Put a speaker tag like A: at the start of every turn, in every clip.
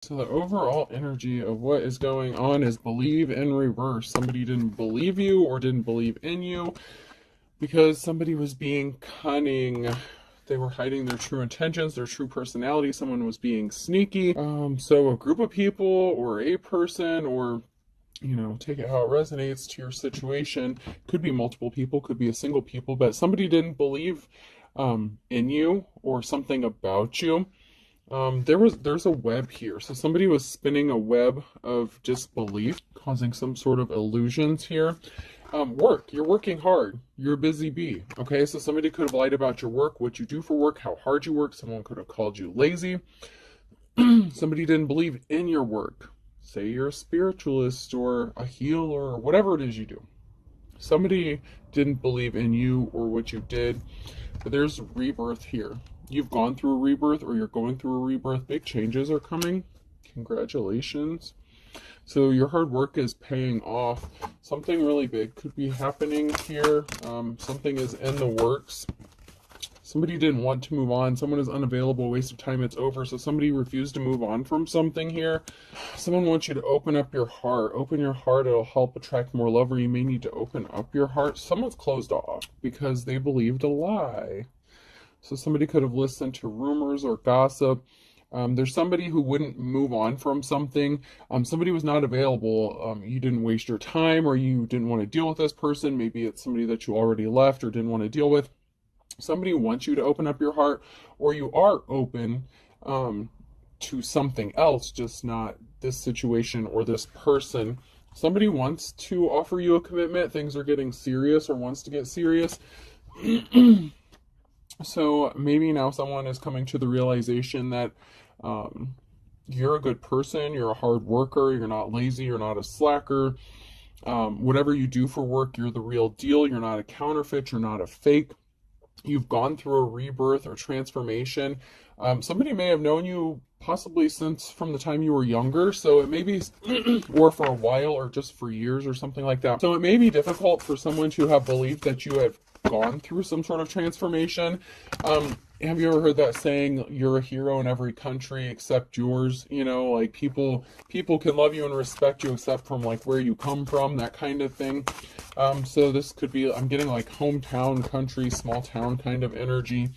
A: So the overall energy of what is going on is believe in reverse. Somebody didn't believe you or didn't believe in you because somebody was being cunning. They were hiding their true intentions, their true personality. Someone was being sneaky. So a group of people or a person, or take it how it resonates to your situation. Could be multiple people, could be a single people, but somebody didn't believe in you or something about you. There's a web here. So somebody was spinning a web of disbelief, causing some sort of illusions here. Work. You're working hard. You're a busy bee. Okay, so somebody could have lied about your work, what you do for work, how hard you work. Someone could have called you lazy. Somebody didn't believe in your work. Say you're a spiritualist or a healer or whatever it is you do. Somebody didn't believe in you or what you did. But there's rebirth here. You've gone through a rebirth or you're going through a rebirth. Big changes are coming. Congratulations. So your hard work is paying off. Something really big could be happening here. Something is in the works. Somebody didn't want to move on. Someone is unavailable. Waste of time. It's over. So somebody refused to move on from something here. Someone wants you to open up your heart. Open your heart. It'll help attract more love, or you may need to open up your heart. Someone's closed off because they believed a lie. So somebody could have listened to rumors or gossip. There's somebody who wouldn't move on from something. Somebody was not available. You didn't waste your time, or you didn't want to deal with this person. Maybe it's somebody that you already left or didn't want to deal with. Somebody wants you to open up your heart, or you are open to something else, just not this situation or this person. Somebody wants to offer you a commitment. Things are getting serious or wants to get serious. So maybe now someone is coming to the realization that you're a good person, you're a hard worker, you're not lazy, you're not a slacker. Whatever you do for work, you're the real deal. You're not a counterfeit, you're not a fake. You've gone through a rebirth or transformation. Somebody may have known you possibly since from the time you were younger, so it may be, or for a while, or just for years or something like that. So it may be difficult for someone to have believed that you have gone through some sort of transformation. Have you ever heard that saying, you're a hero in every country except yours? Like people can love you and respect you except from like where you come from, that kind of thing. So this could be, I'm getting like hometown, country, small town kind of energy,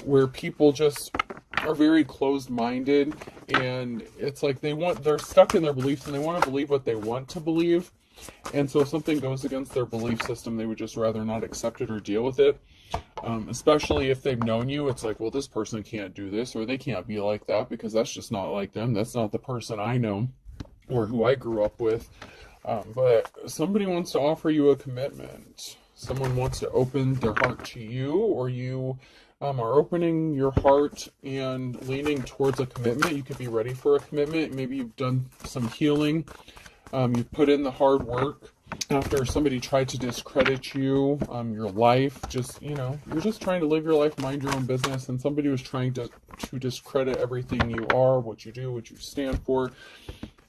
A: where people just are very closed-minded, and it's like they're stuck in their beliefs and they want to believe what they want to believe. And so if something goes against their belief system, they would just rather not accept it or deal with it. Especially if they've known you, it's like, well, this person can't do this, or they can't be like that because that's just not like them. That's not the person I know or who I grew up with. But somebody wants to offer you a commitment. Someone wants to open their heart to you, or you are opening your heart and leaning towards a commitment. You could be ready for a commitment. Maybe you've done some healing. You've put in the hard work after somebody tried to discredit you, your life. You're just trying to live your life, mind your own business, and somebody was trying to discredit everything you are, what you do, what you stand for.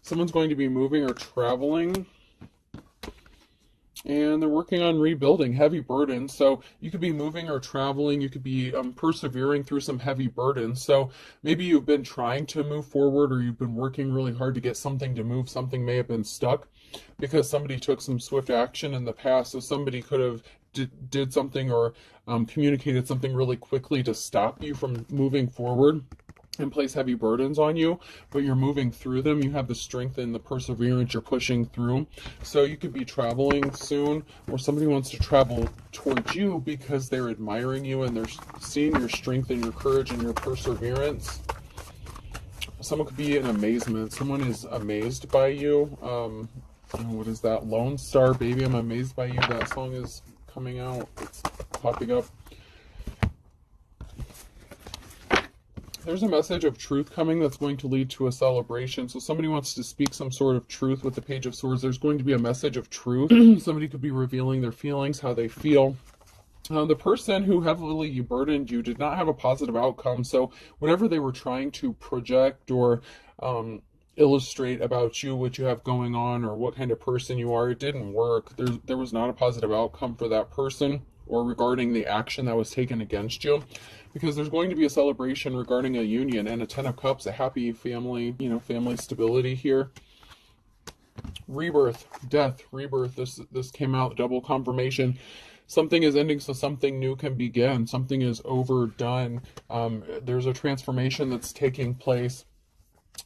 A: Someone's going to be moving or traveling, and they're working on rebuilding, heavy burdens. So you could be moving or traveling. You could be persevering through some heavy burdens. So maybe you've been trying to move forward, or you've been working really hard to get something to move. Something may have been stuck because somebody took some swift action in the past. So somebody could have did something or communicated something really quickly to stop you from moving forward and place heavy burdens on you, but you're moving through them. You have the strength and the perseverance. You're pushing through. So you could be traveling soon, or somebody wants to travel towards you because they're admiring you and they're seeing your strength and your courage and your perseverance. Someone could be in amazement. Someone is amazed by you. What is that? Lone Star, Baby, I'm Amazed by You. That song is coming out. It's popping up. There's a message of truth coming that's going to lead to a celebration. So somebody wants to speak some sort of truth with the Page of Swords. There's going to be a message of truth. Somebody could be revealing their feelings, how they feel. The person who heavily burdened you did not have a positive outcome. So whatever they were trying to project or illustrate about you, what you have going on, or what kind of person you are, it didn't work. There was not a positive outcome for that person, or regarding the action that was taken against you. because there's going to be a celebration regarding a union and a Ten of Cups, a happy family, family stability here. Rebirth, death, rebirth. This came out, double confirmation. Something is ending so something new can begin. Something is overdone. There's a transformation that's taking place.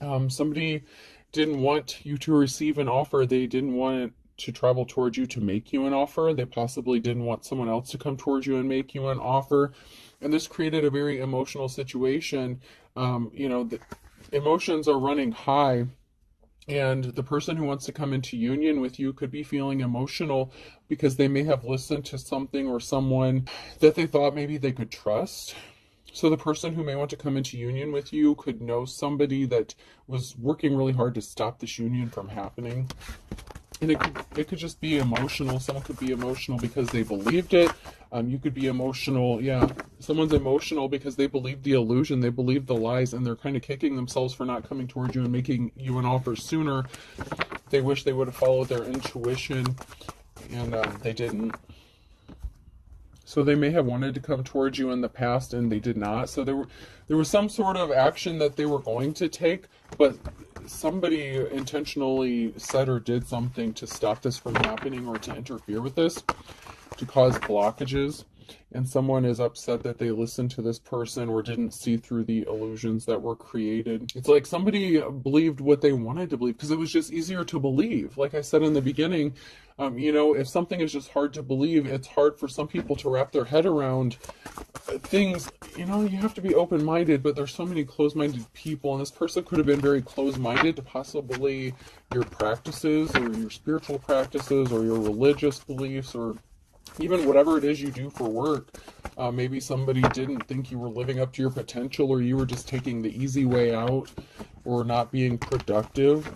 A: Somebody didn't want you to receive an offer. They didn't want it to travel towards you to make you an offer. They possibly didn't want someone else to come towards you and make you an offer. And this created a very emotional situation. The emotions are running high. And the person who wants to come into union with you could be feeling emotional because they may have listened to something or someone that they thought maybe they could trust. So the person who may want to come into union with you could know somebody that was working really hard to stop this union from happening. And it could just be emotional. Someone could be emotional because they believed it. You could be emotional. Yeah, someone's emotional because they believe the illusion. They believe the lies, and they're kind of kicking themselves for not coming towards you and making you an offer sooner. They wish they would have followed their intuition, and they didn't. So they may have wanted to come towards you in the past, and they did not. So there was some sort of action that they were going to take, but somebody intentionally said or did something to stop this from happening or to interfere with this, to cause blockages. And someone is upset that they listened to this person or didn't see through the illusions that were created. It's like somebody believed what they wanted to believe because it was just easier to believe. Like I said in the beginning, if something is just hard to believe, it's hard for some people to wrap their head around things. You have to be open-minded, but there's so many closed-minded people, and this person could have been very closed-minded to possibly your practices or your spiritual practices or your religious beliefs or even whatever it is you do for work. Maybe somebody didn't think you were living up to your potential, or you were just taking the easy way out, or not being productive.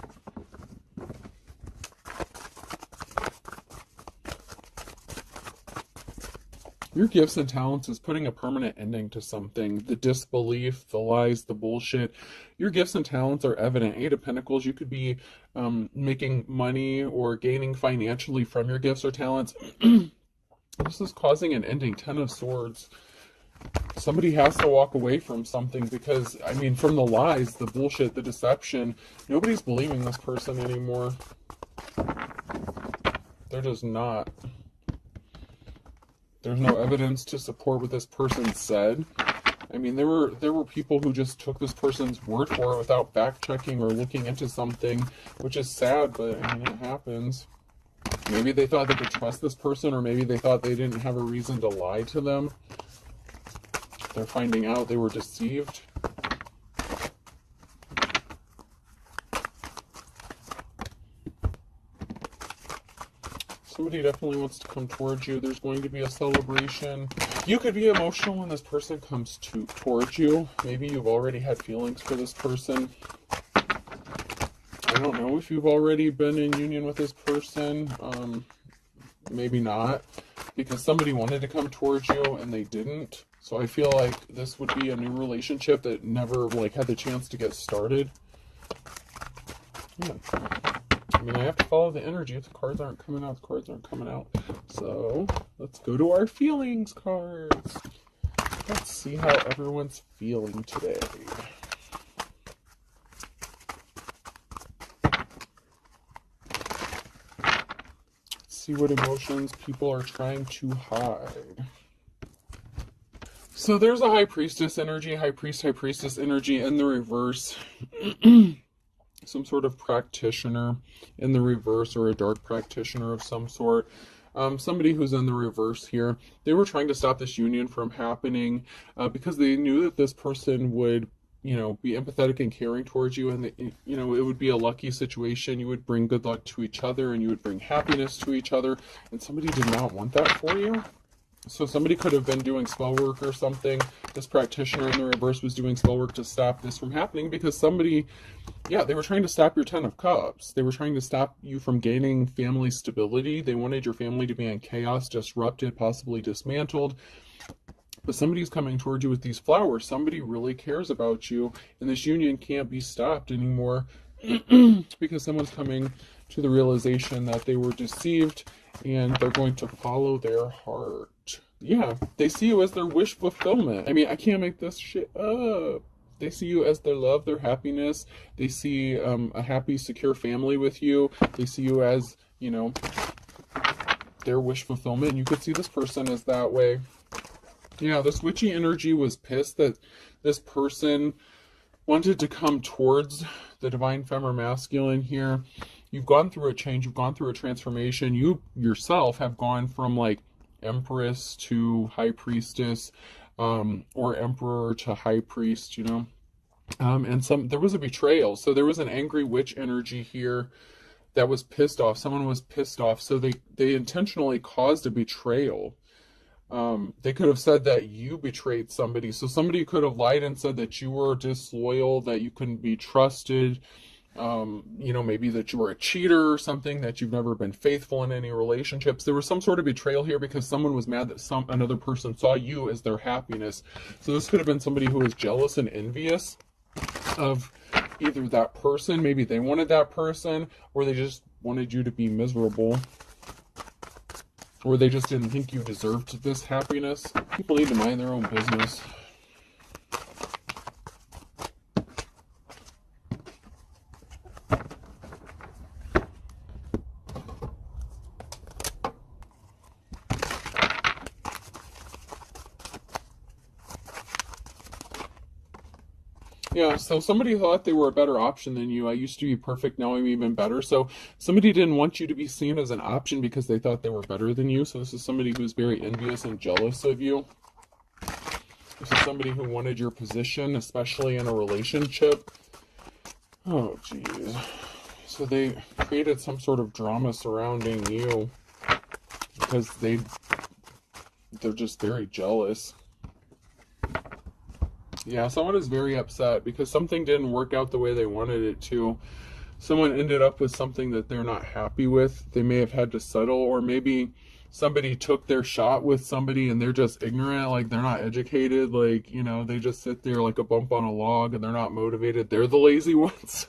A: Your gifts and talents is putting a permanent ending to something. The disbelief, the lies, the bullshit. Your gifts and talents are evident. Eight of Pentacles, you could be making money or gaining financially from your gifts or talents. This is causing an ending. Ten of Swords. Somebody has to walk away from something because, from the lies, the bullshit, the deception, nobody's believing this person anymore. They're just not. There's no evidence to support what this person said. There were people who just took this person's word for it without fact-checking or looking into something, which is sad, but it happens. Maybe they thought they could trust this person, or maybe they thought they didn't have a reason to lie to them. They're finding out they were deceived. Somebody definitely wants to come towards you. There's going to be a celebration. You could be emotional when this person comes towards you. Maybe you've already had feelings for this person. I don't know if you've already been in union with this person. Maybe not, because somebody wanted to come towards you and they didn't. So I feel like this would be a new relationship that never had the chance to get started. Yeah. I have to follow the energy. If the cards aren't coming out, the cards aren't coming out. So let's go to our feelings cards. Let's see how everyone's feeling today. See what emotions people are trying to hide. So there's a High Priestess energy, High Priestess energy in the reverse. Some sort of practitioner in the reverse, or a dark practitioner of some sort. Somebody who's in the reverse here. They were trying to stop this union from happening because they knew that this person would be empathetic and caring towards you, and it would be a lucky situation. You would bring good luck to each other, and you would bring happiness to each other, and somebody did not want that for you. So somebody could have been doing spell work or something. This practitioner in the reverse was doing spell work to stop this from happening because somebody, they were trying to stop your Ten of Cups. They were trying to stop you from gaining family stability. They wanted your family to be in chaos, disrupted, possibly dismantled. But somebody's coming towards you with these flowers. Somebody really cares about you, and this union can't be stopped anymore because someone's coming to the realization that they were deceived, and they're going to follow their heart. Yeah, they see you as their wish fulfillment. I mean, I can't make this shit up. They see you as their love, their happiness. They see a happy, secure family with you. They see you as, you know, their wish fulfillment. And you could see this person as that way. Yeah, this witchy energy was pissed that this person wanted to come towards the divine feminine masculine here. You've gone through a change. You've gone through a transformation. You yourself have gone from like Empress to High Priestess, or Emperor to High Priest, you know. And there was a betrayal. So there was an angry witch energy here that was pissed off. Someone was pissed off. So they intentionally caused a betrayal. They could have said that you betrayed somebody. So somebody could have lied and said that you were disloyal, that you couldn't be trusted. You know, maybe that you were a cheater or something, that you've never been faithful in any relationships. There was some sort of betrayal here because someone was mad that another person saw you as their happiness. So this could have been somebody who was jealous and envious of either that person, maybe they wanted that person, or they just wanted you to be miserable, or they just didn't think you deserved this happiness. People need to mind their own business. Yeah, so somebody thought they were a better option than you. I used to be perfect, now I'm even better. So somebody didn't want you to be seen as an option because they thought they were better than you. So this is somebody who's very envious and jealous of you. This is somebody who wanted your position, especially in a relationship. Oh, jeez. So they created some sort of drama surrounding you because they're just very jealous. Yeah, someone is very upset because something didn't work out the way they wanted it to. Someone ended up with something that they're not happy with. They may have had to settle, or maybe somebody took their shot with somebody and they're just ignorant, like they're not educated, like, you know, they just sit there like a bump on a log and they're not motivated. They're the lazy ones.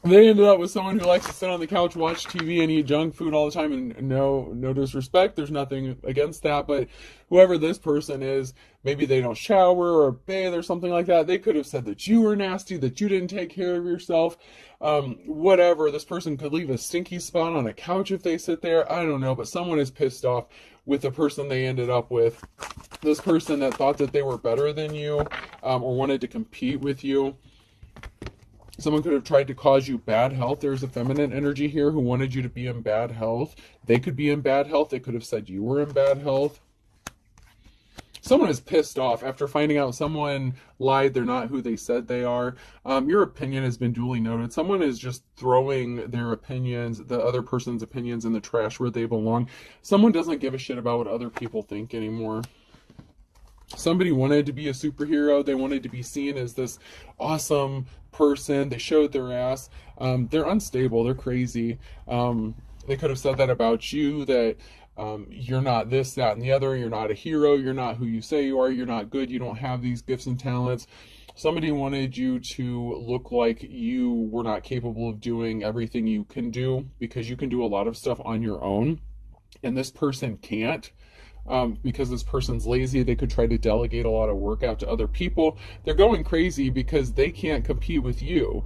A: They ended up with someone who likes to sit on the couch, watch TV, and eat junk food all the time. And no disrespect, there's nothing against that. But whoever this person is, maybe they don't shower or bathe or something like that. They could have said that you were nasty, that you didn't take care of yourself. Whatever. This person could leave a stinky spot on a couch if they sit there. I don't know. But someone is pissed off with the person they ended up with. This person that thought that they were better than you, or wanted to compete with you. Someone could have tried to cause you bad health. There's a feminine energy here who wanted you to be in bad health. They could be in bad health. They could have said you were in bad health. Someone is pissed off after finding out someone lied. They're not who they said they are. Your opinion has been duly noted. Someone is just throwing their opinions, the other person's opinions, in the trash where they belong. Someone doesn't give a shit about what other people think anymore. Somebody wanted to be a superhero. They wanted to be seen as this awesome person. They showed their ass. They're unstable. They're crazy. They could have said that about you, that you're not this, that, and the other. You're not a hero. You're not who you say you are. You're not good. You don't have these gifts and talents. Somebody wanted you to look like you were not capable of doing everything you can do, because you can do a lot of stuff on your own, and this person can't. Because this person's lazy, they could try to delegate a lot of work out to other people. They're going crazy because they can't compete with you.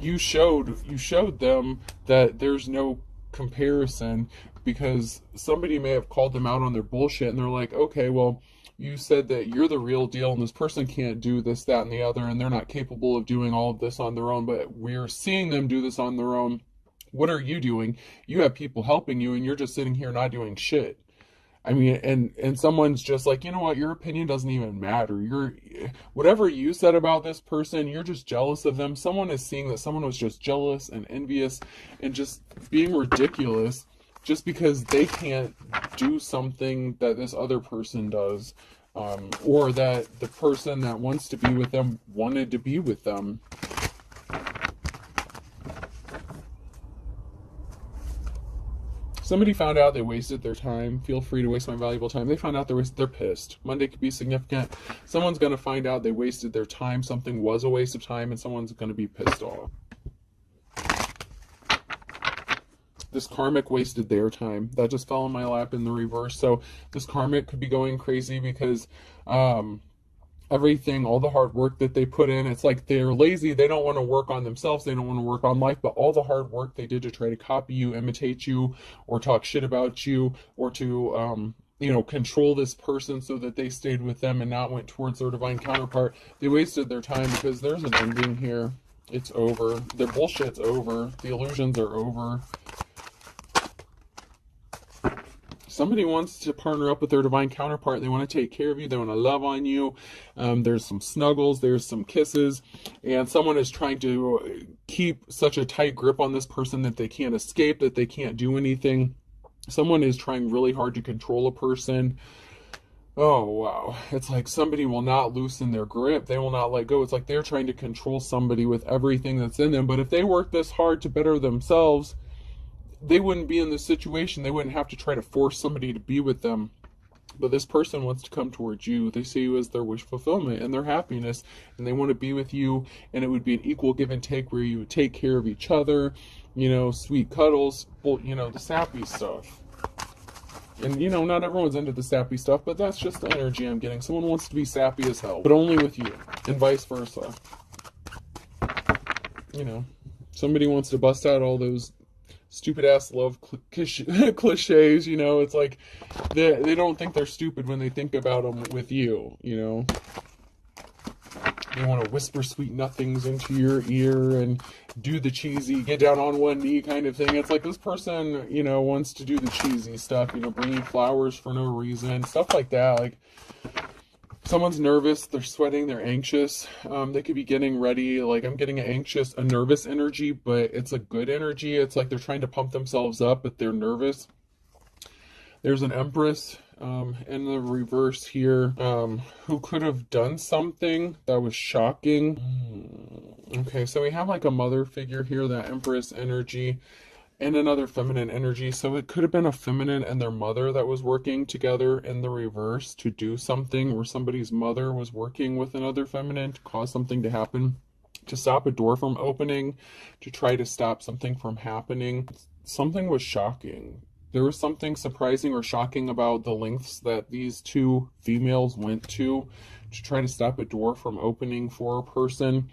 A: You showed them that there's no comparison, because somebody may have called them out on their bullshit, and they're like, okay, well, you said that you're the real deal and this person can't do this, that, and the other, and they're not capable of doing all of this on their own, but we're seeing them do this on their own. What are you doing? You have people helping you, and you're just sitting here not doing shit. I mean, and someone's just like, you know what, your opinion doesn't even matter. Whatever you said about this person, you're just jealous of them. Someone is seeing that someone was just jealous and envious and just being ridiculous just because they can't do something that this other person does, or that the person that wants to be with them wanted to be with them. Somebody found out they wasted their time. Feel free to waste my valuable time. They found out they're pissed. Monday could be significant. Someone's going to find out they wasted their time. Something was a waste of time, and someone's going to be pissed off. this karmic wasted their time. That just fell in my lap in the reverse. So this karmic could be going crazy because everything, all the hard work that they put in, it's like they're lazy. They don't want to work on themselves. They don't want to work on life, but all the hard work they did to try to copy you, imitate you, or talk shit about you, or to, control this person so that they stayed with them and not went towards their divine counterpart. They wasted their time because there's an ending here. It's over. Their bullshit's over. The illusions are over. Somebody wants to partner up with their divine counterpart. They want to take care of you. They want to love on you. There's some snuggles. There's some kisses. And someone is trying to keep such a tight grip on this person that they can't escape, that they can't do anything. Someone is trying really hard to control a person. Oh, wow. It's like somebody will not loosen their grip. They will not let go. It's like they're trying to control somebody with everything that's in them. But if they work this hard to better themselves, they wouldn't be in this situation. They wouldn't have to try to force somebody to be with them. But this person wants to come towards you. They see you as their wish fulfillment and their happiness. And they want to be with you. And it would be an equal give and take where you would take care of each other. Sweet cuddles. Well, the sappy stuff. And, not everyone's into the sappy stuff, but that's just the energy I'm getting. Someone wants to be sappy as hell, but only with you, and vice versa. Somebody wants to bust out all those stupid-ass love cliches, It's like they don't think they're stupid when they think about them with you, They want to whisper sweet nothings into your ear and do the cheesy, get down on one knee kind of thing. It's like this person, wants to do the cheesy stuff, bring you flowers for no reason, stuff like that. Like, someone's nervous, they're sweating, they're anxious. They could be getting ready. Like, I'm getting a nervous energy, but it's a good energy. It's like they're trying to pump themselves up, but they're nervous. There's an Empress in the reverse here who could have done something that was shocking. Okay, so we have like a mother figure here, that Empress energy, and another feminine energy. So it could have been a feminine and their mother that was working together in the reverse to do something, where somebody's mother was working with another feminine to cause something to happen, to stop a door from opening, to try to stop something from happening. Something was shocking. There was something surprising or shocking about the lengths that these two females went to try to stop a door from opening for a person,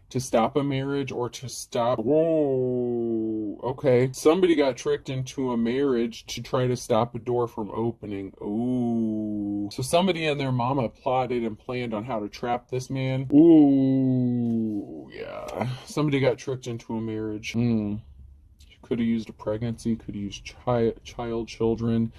A: to stop a marriage, or to stop... Whoa, okay. Somebody got tricked into a marriage to try to stop a door from opening. Ooh. So somebody and their mama plotted and planned on how to trap this man. Ooh, yeah. Somebody got tricked into a marriage. Could have used a pregnancy, could have used children.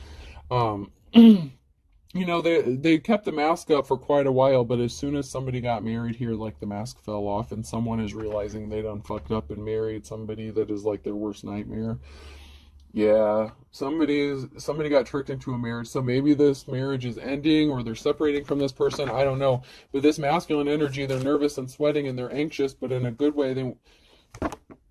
A: They kept the mask up for quite a while, but as soon as somebody got married here, like, the mask fell off, and someone is realizing they done fucked up and married somebody that is like their worst nightmare. Yeah, somebody got tricked into a marriage. So maybe this marriage is ending, or they're separating from this person. I don't know. But this masculine energy, they're nervous and sweating and they're anxious, but in a good way.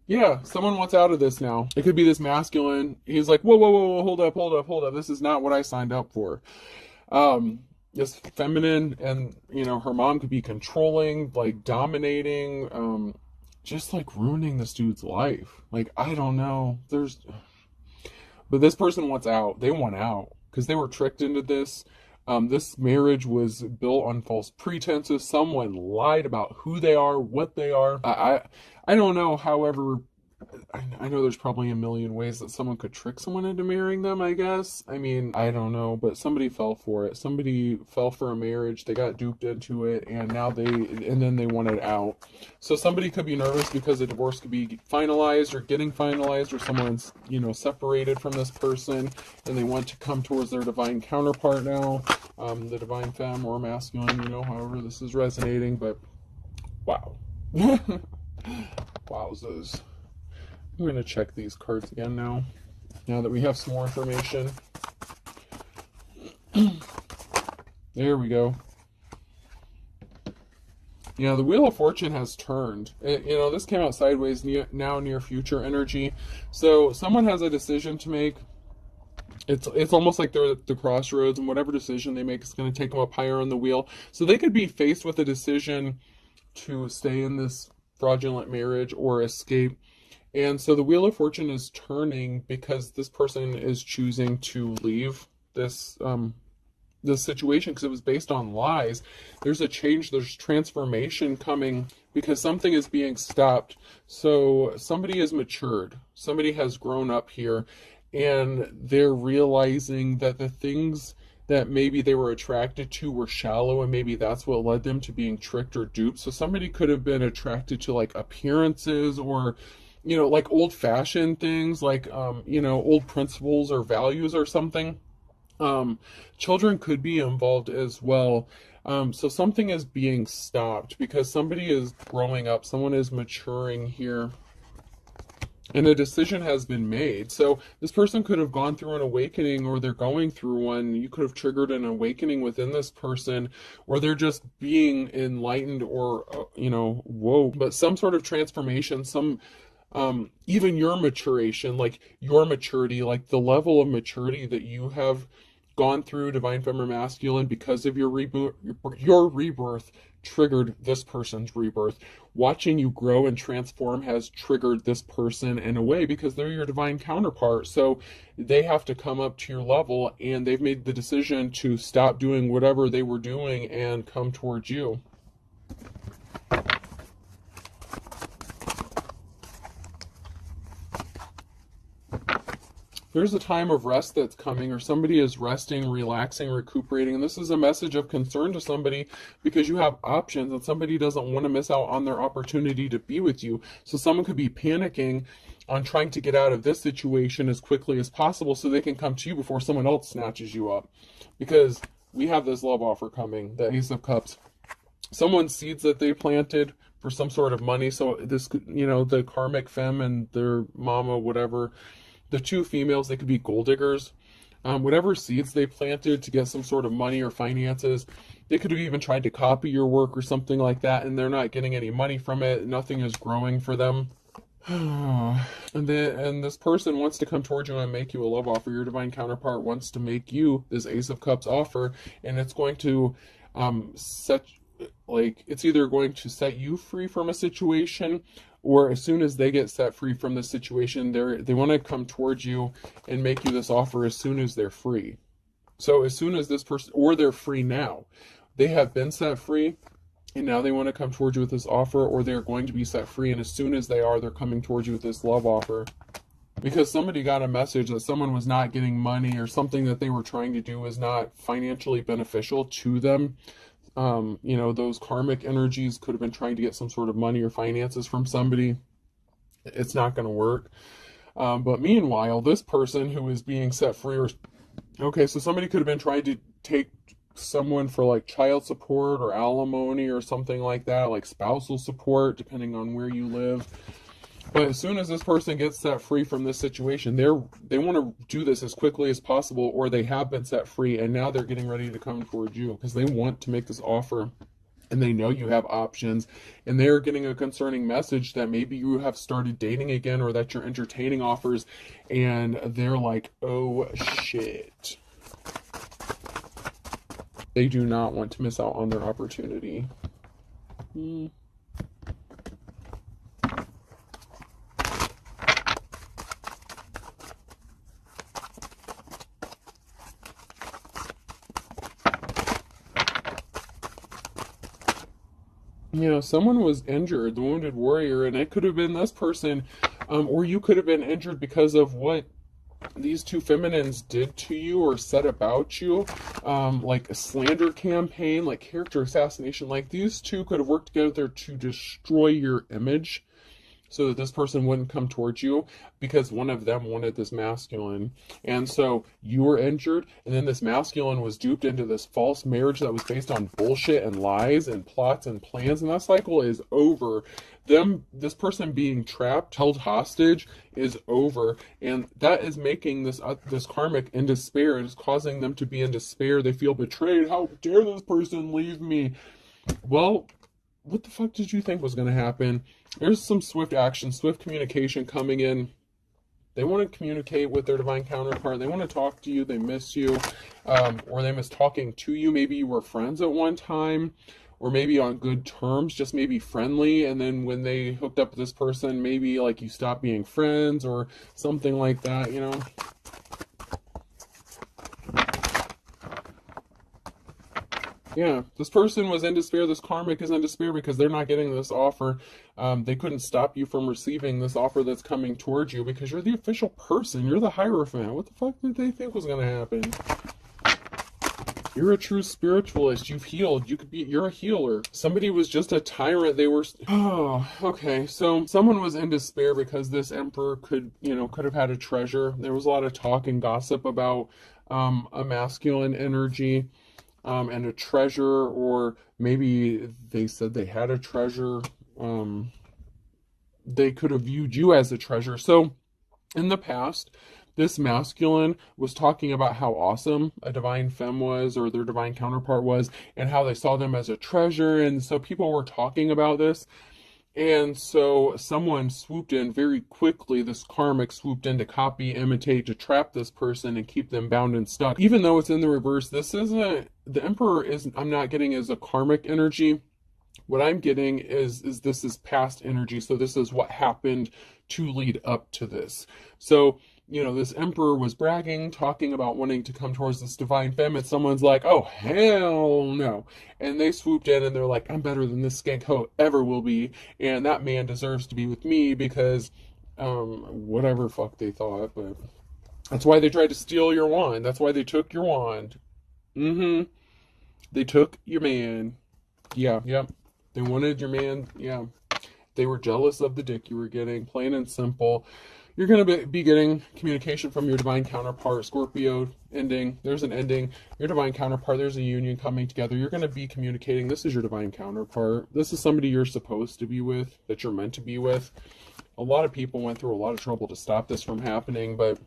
A: Yeah, someone wants out of this now. It could be this masculine. He's like, whoa, hold up. This is not what I signed up for. This feminine, and, her mom could be controlling, like, dominating, just, like, ruining this dude's life. Like, I don't know. But this person wants out. They want out because they were tricked into this. This marriage was built on false pretenses. Someone lied about who they are, what they are. I don't know. However, I know there's probably a million ways that someone could trick someone into marrying them, I guess. I mean, I don't know, but somebody fell for it. Somebody fell for a marriage. They got duped into it, and then they wanted out. So somebody could be nervous because a divorce could be finalized or getting finalized, or someone's, separated from this person, and they want to come towards their divine counterpart now, the divine femme or masculine, however this is resonating, but wow. Wowzers. I'm going to check these cards again now that we have some more information. There we go. Yeah, the Wheel of Fortune has turned. This came out sideways, now near future energy. So someone has a decision to make. It's almost like they're at the crossroads, and whatever decision they make is going to take them up higher on the wheel. So they could be faced with a decision to stay in this fraudulent marriage or escape. And so the Wheel of Fortune is turning because this person is choosing to leave this situation because it was based on lies. There's a change, there's transformation coming because something is being stopped. So somebody has matured, somebody has grown up here, and they're realizing that the things that maybe they were attracted to were shallow, and maybe that's what led them to being tricked or duped. So somebody could have been attracted to like appearances, or like old-fashioned things, like old principles or values or something. Children could be involved as well. So something is being stopped because somebody is growing up, someone is maturing here, and a decision has been made. So this person could have gone through an awakening, or they're going through one. You could have triggered an awakening within this person, or they're just being enlightened, or whoa, but some sort of transformation, even your maturation, like your maturity, like the level of maturity that you have gone through, divine feminine masculine, because of your rebirth triggered this person's rebirth. Watching you grow and transform has triggered this person in a way because they're your divine counterpart. So they have to come up to your level, and they've made the decision to stop doing whatever they were doing and come towards you. There's a time of rest that's coming, or somebody is resting, relaxing, recuperating. And this is a message of concern to somebody because you have options, and somebody doesn't want to miss out on their opportunity to be with you. So someone could be panicking on trying to get out of this situation as quickly as possible so they can come to you before someone else snatches you up. Because we have this love offer coming, the Ace of Cups. Someone's seeds that they planted for some sort of money. So this, the karmic femme and their mama, whatever, the two females, they could be gold diggers. Whatever seeds they planted to get some sort of money or finances, they could have even tried to copy your work or something like that, and they're not getting any money from it. Nothing is growing for them. And this person wants to come towards you and make you a love offer. Your divine counterpart wants to make you this Ace of Cups offer, and it's going to it's either going to set you free from a situation, or as soon as they get set free from the situation, they want to come towards you and make you this offer as soon as they're free. So as soon as this person, or they're free now, they have been set free, and now they want to come towards you with this offer, or they're going to be set free, and as soon as they are, they're coming towards you with this love offer. Because somebody got a message that someone was not getting money, or something that they were trying to do was not financially beneficial to them. Those karmic energies could have been trying to get some sort of money or finances from somebody. It's not going to work. But meanwhile, this person who is being set free, so somebody could have been trying to take someone for like child support or alimony or something like that, like spousal support, depending on where you live. But as soon as this person gets set free from this situation, they want to do this as quickly as possible, or they have been set free, and now they're getting ready to come towards you because they want to make this offer, and they know you have options, and they're getting a concerning message that maybe you have started dating again, or that you're entertaining offers, and they're like, oh shit. They do not want to miss out on their opportunity. Someone was injured, the wounded warrior, and it could have been this person, or you could have been injured because of what these two feminines did to you or said about you, like a slander campaign, like character assassination. Like these two could have worked together to destroy your image so that this person wouldn't come towards you, because one of them wanted this masculine. And so you were injured, and then this masculine was duped into this false marriage that was based on bullshit and lies and plots and plans, and that cycle is over. This person being trapped, held hostage, is over, and that is making this karmic in despair. It is causing them to be in despair. They feel betrayed. How dare this person leave me? Well, what the fuck did you think was going to happen? There's some swift action, swift communication coming in. They want to communicate with their divine counterpart. They want to talk to you. They miss you, or they miss talking to you. Maybe you were friends at one time, or maybe on good terms, just maybe friendly, and then when they hooked up with this person, maybe like you stopped being friends or something like that, you know. Yeah, this person was in despair. This karmic is in despair because they're not getting this offer. They couldn't stop you from receiving this offer that's coming towards you because you're the official person. You're the Hierophant. What the fuck did they think was going to happen? You're a true spiritualist. You've healed. You're a healer. Somebody was just a tyrant. They were, oh, okay. So someone was in despair because this emperor could have had a treasure. There was a lot of talk and gossip about a masculine energy. And a treasure, or maybe they said they had a treasure. They could have viewed you as a treasure. So in the past, this masculine was talking about how awesome a divine femme was, or their divine counterpart was, and how they saw them as a treasure. And so people were talking about this. And so someone swooped in very quickly. This karmic swooped in to copy, imitate, to trap this person and keep them bound and stuck. Even though it's in the reverse, this isn't, the emperor isn't, I'm not getting as a karmic energy. What I'm getting is this is past energy. So this is what happened to lead up to this. So, this emperor was bragging, talking about wanting to come towards this divine femme, and someone's like, oh, hell no. And they swooped in and they're like, I'm better than this skank hoe ever will be. And that man deserves to be with me because, whatever fuck they thought. But that's why they tried to steal your wand. That's why they took your wand. They took your man. Yeah, yep. They wanted your man. Yeah. They were jealous of the dick you were getting, plain and simple. You're going to be getting communication from your divine counterpart. Scorpio ending. There's an ending. Your divine counterpart, there's a union coming together. You're going to be communicating. This is your divine counterpart. This is somebody you're supposed to be with, that you're meant to be with. A lot of people went through a lot of trouble to stop this from happening, but,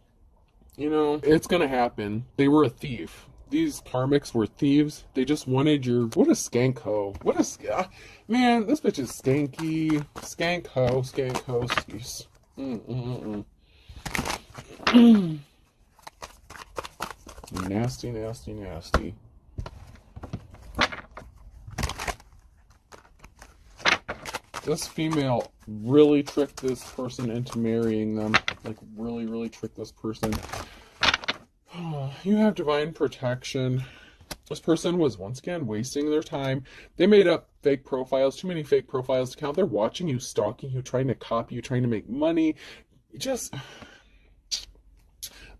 A: it's going to happen. They were a thief. These karmics were thieves. They just wanted your... What a skank hoe. Man, this bitch is skanky. Skank hoe. Skank hoe. Jeez. Nasty, nasty, nasty. This female really tricked this person into marrying them. Like, really, really tricked this person. You have divine protection. This person was once again wasting their time. They made up fake profiles, too many fake profiles to count. They're watching you, stalking you, trying to copy you, trying to make money.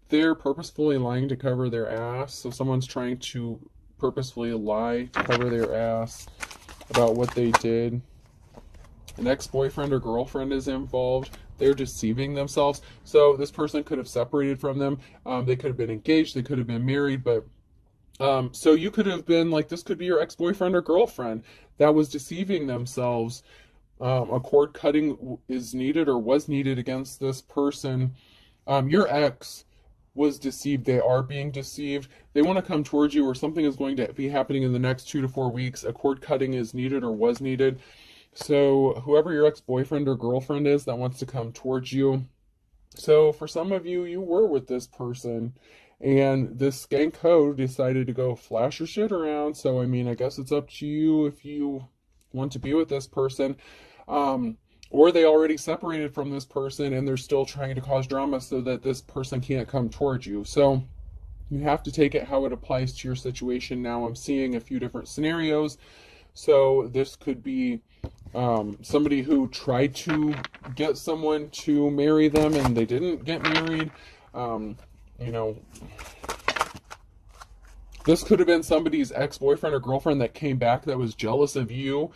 A: They're purposefully lying to cover their ass. So someone's trying to purposefully lie to cover their ass about what they did. An ex-boyfriend or girlfriend is involved. They're deceiving themselves. So this person could have separated from them. They could have been engaged. They could have been married. But so you could have been like, this could be your ex-boyfriend or girlfriend that was deceiving themselves. A cord cutting is needed or was needed against this person. Your ex was deceived. They are being deceived. They want to come towards you, or something is going to be happening in the next 2 to 4 weeks. A cord cutting is needed or was needed. So whoever your ex-boyfriend or girlfriend is that wants to come towards you. So for some of you, you were with this person, and this skank hoe decided to go flash your shit around. So, I mean, I guess it's up to you if you want to be with this person. Or they already separated from this person and they're still trying to cause drama so that this person can't come towards you. So you have to take it how it applies to your situation. Now I'm seeing a few different scenarios. So this could be somebody who tried to get someone to marry them and they didn't get married. This could have been somebody's ex-boyfriend or girlfriend that came back that was jealous of you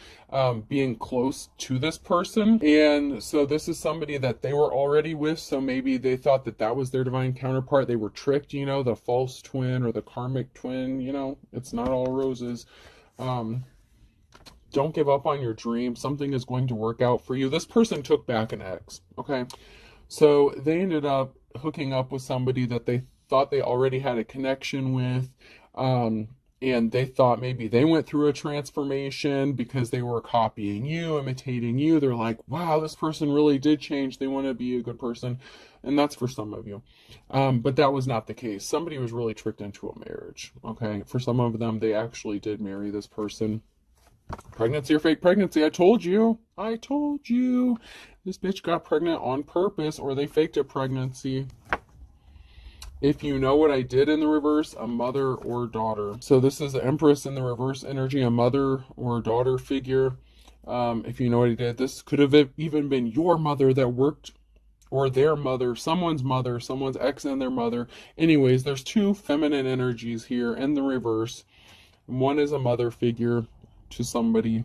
A: being close to this person. And so this is somebody that they were already with. So maybe they thought that that was their divine counterpart. They were tricked, the false twin or the karmic twin. It's not all roses. Don't give up on your dream. Something is going to work out for you. This person took back an ex, okay? So they ended up hooking up with somebody that they thought they already had a connection with. And they thought maybe they went through a transformation because they were copying you, imitating you. They're like, wow, this person really did change. They want to be a good person. And that's for some of you. But that was not the case. Somebody was really tricked into a marriage, okay? For some of them, they actually did marry this person. Pregnancy or fake pregnancy. I told you. I told you. This bitch got pregnant on purpose, or they faked a pregnancy. If you know what I did in the reverse, a mother or daughter. So this is the Empress in the reverse energy, a mother or daughter figure. If you know what I did, this could have even been your mother that worked, or their mother, someone's ex and their mother. Anyways, there's two feminine energies here in the reverse. One is a mother figure to somebody.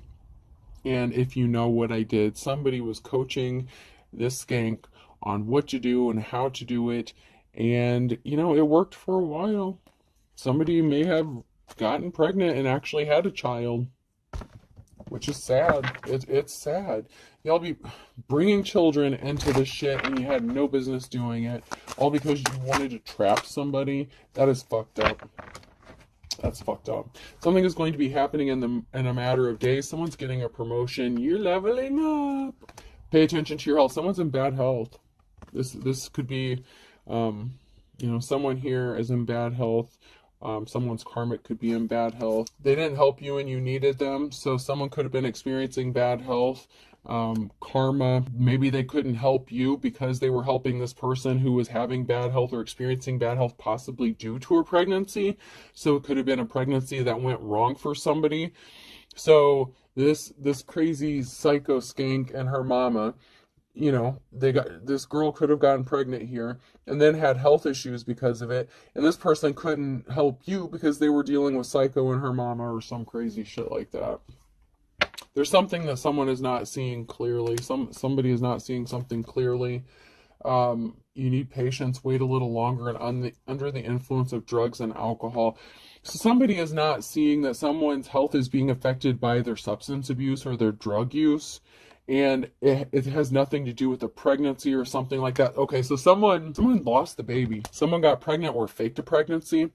A: And if you know what I did, somebody was coaching this skank on what to do and how to do it. And, you know, it worked for a while. Somebody may have gotten pregnant and actually had a child, which is sad. It's sad. Y'all be bringing children into this shit and you had no business doing it, all because you wanted to trap somebody. That is fucked up. That's fucked up. Something is going to be happening in a matter of days. Someone's getting a promotion. You're leveling up. Pay attention to your health. Someone's in bad health. This could be, you know, someone here is in bad health. Someone's karmic could be in bad health. They didn't help you and you needed them. So someone could have been experiencing bad health. Karma, maybe they couldn't help you because they were helping this person who was having bad health or experiencing bad health, possibly due to a pregnancy. So it could have been a pregnancy that went wrong for somebody. So this crazy psycho skank and her mama, you know, this girl could have gotten pregnant here and then had health issues because of it, and this person couldn't help you because they were dealing with psycho and her mama or some crazy shit like that. There's something that someone is not seeing clearly. Somebody is not seeing something clearly. You need patience. Wait a little longer. And under the influence of drugs and alcohol. So somebody is not seeing that someone's health is being affected by their substance abuse or their drug use. And it has nothing to do with a pregnancy or something like that. Okay, so someone lost the baby. Someone got pregnant or faked a pregnancy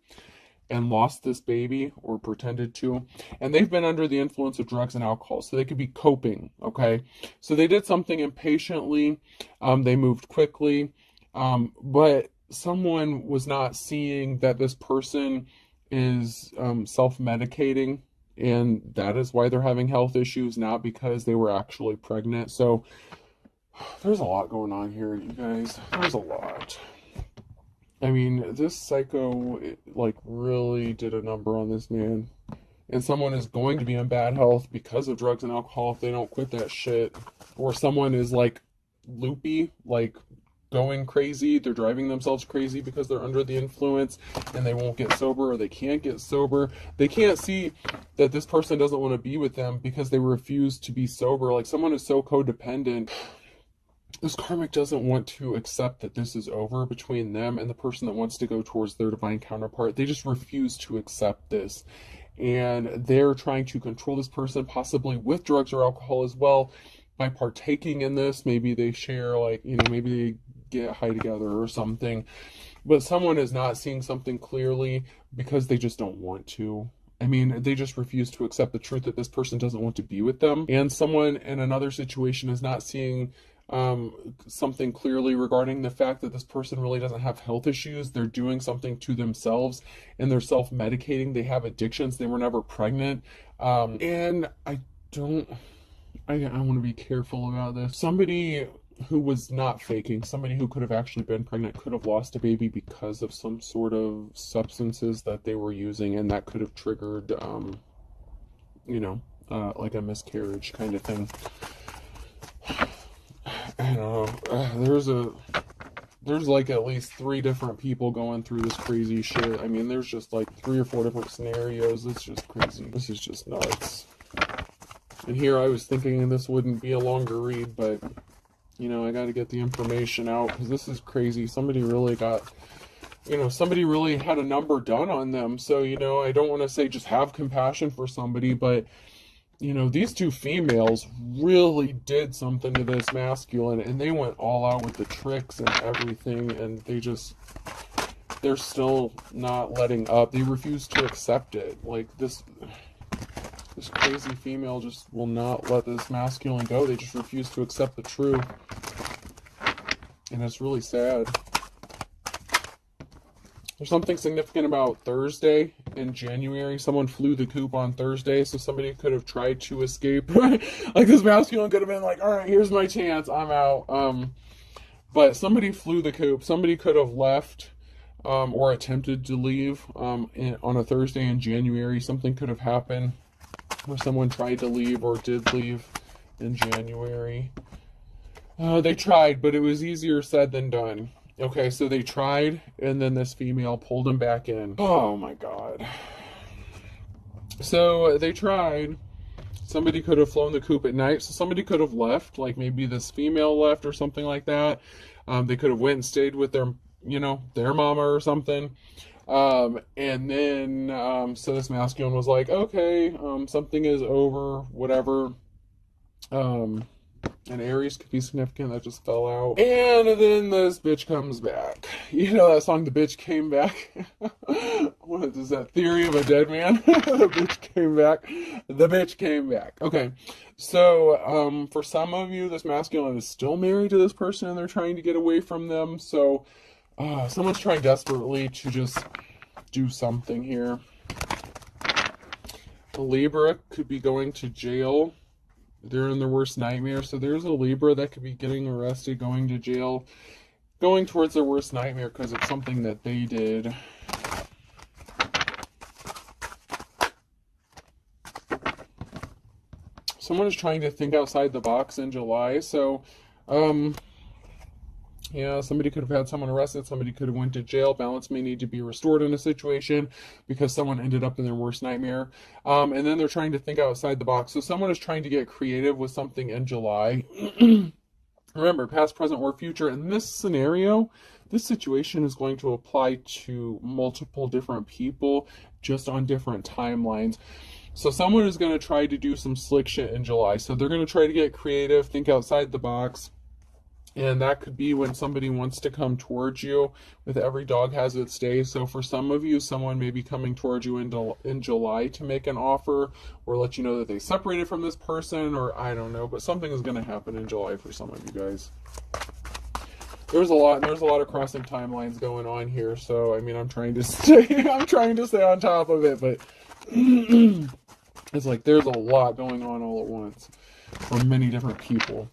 A: and lost this baby or pretended to, and they've been under the influence of drugs and alcohol, so they could be coping. Okay, so they did something impatiently, they moved quickly, but someone was not seeing that this person is self-medicating, and that is why they're having health issues, not because they were actually pregnant. So there's a lot going on here, you guys. There's a lot. I mean, this psycho, like, really did a number on this man. And someone is going to be in bad health because of drugs and alcohol if they don't quit that shit. Or someone is, like, loopy, like, going crazy. They're driving themselves crazy because they're under the influence and they won't get sober, or they can't get sober. They can't see that this person doesn't want to be with them because they refuse to be sober. Like, someone is so codependent. This karmic doesn't want to accept that this is over between them and the person that wants to go towards their divine counterpart. They just refuse to accept this. And they're trying to control this person, possibly with drugs or alcohol as well, by partaking in this. Maybe they share, like, you know, maybe they get high together or something. But someone is not seeing something clearly because they just don't want to. I mean, they just refuse to accept the truth that this person doesn't want to be with them. And someone in another situation is not seeing something clearly regarding the fact that this person really doesn't have health issues. They're doing something to themselves and they're self-medicating. They have addictions. They were never pregnant. And I want to be careful about this. Somebody who was not faking, somebody who could have actually been pregnant, could have lost a baby because of some sort of substances that they were using, and that could have triggered, you know, like a miscarriage kind of thing. I don't know. There's like at least 3 different people going through this crazy shit. I mean, there's just like 3 or 4 different scenarios. It's just crazy. This is just nuts. And here I was thinking this wouldn't be a longer read, but, you know, I got to get the information out because this is crazy. Somebody really got, you know, somebody really had a number done on them. So, you know, I don't want to say just have compassion for somebody, but, you know, these 2 females really did something to this masculine, and they went all out with the tricks and everything, and they're still not letting up. They refuse to accept it. Like, this crazy female just will not let this masculine go. They just refuse to accept the truth. And it's really sad. There's something significant about Thursday in January. Someone flew the coop on Thursday, so somebody could have tried to escape. Like this masculine could have been like, all right, here's my chance, I'm out. But somebody flew the coop. Somebody could have left or attempted to leave on a Thursday in January. Something could have happened where someone tried to leave or did leave in January. They tried, but it was easier said than done. Okay, so they tried, and then this female pulled them back in. Oh my God. So they tried. Somebody could have flown the coop at night, so somebody could have left, like maybe this female left or something like that. They could have went and stayed with their, their mama or something. And then, so this masculine was like, okay, something is over, whatever. And Aries could be significant, that just fell out. And then this bitch comes back. You know that song, The Bitch Came Back? What is that, Theory of a Dead Man? The bitch came back. The bitch came back. Okay, so for some of you, this masculine is still married to this person and they're trying to get away from them. So someone's trying desperately to just do something here. A Libra could be going to jail. They're in their worst nightmare. So there's a Libra that could be getting arrested, going to jail, going towards their worst nightmare because it's something that they did. Someone is trying to think outside the box in July. So, yeah, somebody could have had someone arrested. Somebody could have went to jail. Balance may need to be restored in a situation because someone ended up in their worst nightmare. And then they're trying to think outside the box. So someone is trying to get creative with something in July. Remember, past, present, or future. In this scenario, this situation is going to apply to multiple different people just on different timelines. So someone is going to try to do some slick shit in July. So they're going to try to get creative, think outside the box. And that could be when somebody wants to come towards you. With every dog has its day. So for some of you, someone may be coming towards you in July to make an offer or let you know that they separated from this person, or I don't know. But something is going to happen in July for some of you guys. There's a lot of crossing timelines going on here. So I mean, I'm trying to stay on top of it, but it's like there's a lot going on all at once for many different people.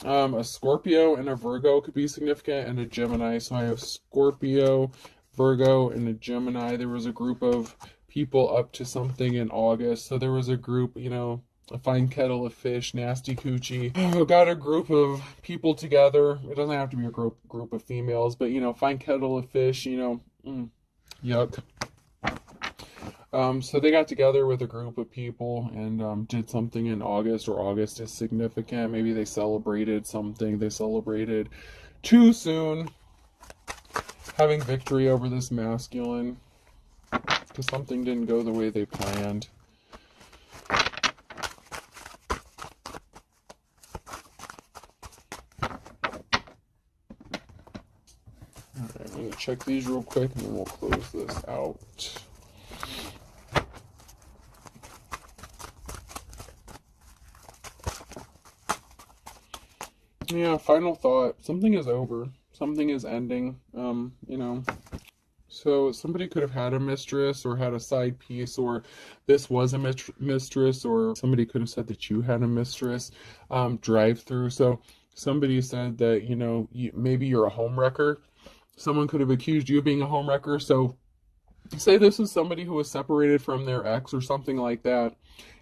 A: A Scorpio and a Virgo could be significant, and a Gemini. So I have Scorpio, Virgo, and a Gemini. There was a group of people up to something in August. So there was a group, a fine kettle of fish, nasty coochie. Got a group of people together. It doesn't have to be a group of females, but, fine kettle of fish, yuck. So they got together with a group of people and did something in August, or August is significant. Maybe they celebrated something. They celebrated too soon, having victory over this masculine because something didn't go the way they planned. Alright, I'm going to check these real quick and then we'll close this out. Yeah, final thought. Something is over. Something is ending. So somebody could have had a mistress or had a side piece, or this was a mistress, or somebody could have said that you had a mistress. Drive through. So somebody said that, maybe you're a homewrecker. Someone could have accused you of being a homewrecker. So say this is somebody who was separated from their ex or something like that,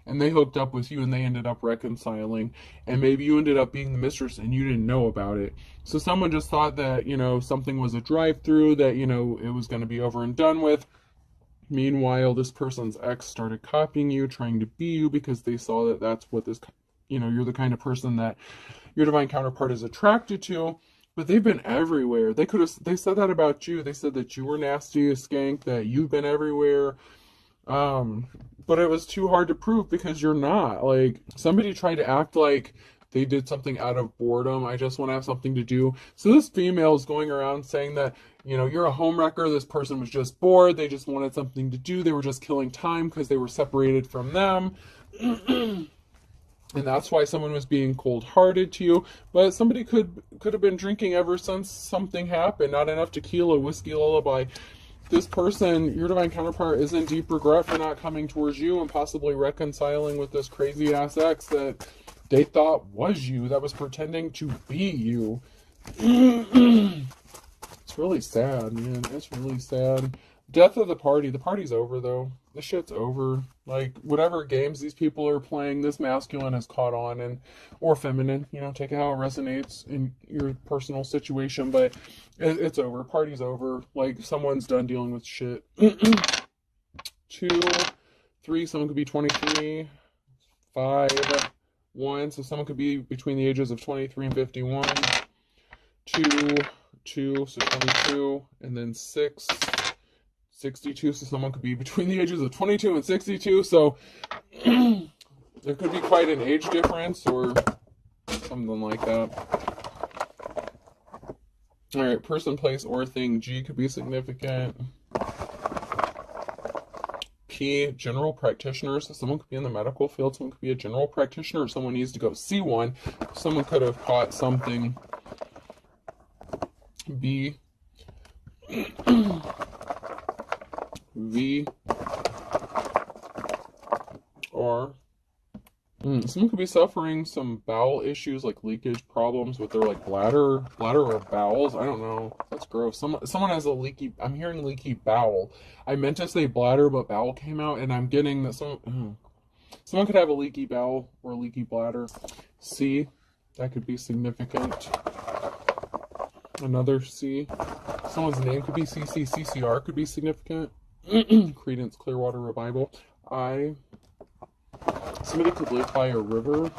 A: and they hooked up with you and they ended up reconciling, and maybe you ended up being the mistress and you didn't know about it. So someone just thought that, something was a drive-through, that, it was going to be over and done with. Meanwhile, this person's ex started copying you, trying to be you, because they saw that that's what this, you're the kind of person that your divine counterpart is attracted to. But they've been everywhere. They said that about you. They said that you were nasty, a skank, that you've been everywhere. But it was too hard to prove because you're not. Like, somebody tried to act like they did something out of boredom. I just want to have something to do. So this female is going around saying that, you're a homewrecker. This person was just bored. They just wanted something to do. They were just killing time because they were separated from them. And that's why someone was being cold-hearted to you. But somebody could have been drinking ever since something happened. Not enough tequila, whiskey, lullaby. this person, your divine counterpart, is in deep regret for not coming towards you and possibly reconciling with this crazy ass ex that they thought was you, that was pretending to be you. It's really sad, man. It's really sad. Death of the party. The party's over, though. This shit's over. Like, whatever games these people are playing, this masculine has caught on, and or feminine. You know, take it how it resonates in your personal situation, but it's over. Party's over. Like, someone's done dealing with shit. 2, 3. Someone could be 23. 5, 1. So someone could be between the ages of 23 and 51. 2, so 22, and then 6, 62, so someone could be between the ages of 22 and 62, so there could be quite an age difference, or something like that. Alright, person, place, or thing. G could be significant. P, general practitioner, so someone could be in the medical field, someone could be a general practitioner, someone needs to go see one, someone could have caught something. B, V, or someone could be suffering some bowel issues, like leakage problems with their like bladder or bowels. I don't know. That's gross. Someone has a leaky. I'm hearing leaky bowel. I meant to say bladder, but bowel came out, and I'm getting that someone could have a leaky bowel or a leaky bladder. C, that could be significant. Another C. Someone's name could be CC. CCR could be significant. Credence Clearwater Revival. I. Somebody could live by a river.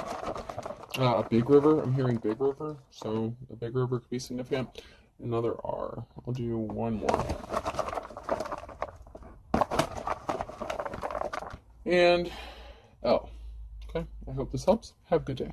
A: A big river. I'm hearing big river. So a big river could be significant. Another R. I'll do one more. And L. Okay. I hope this helps. Have a good day.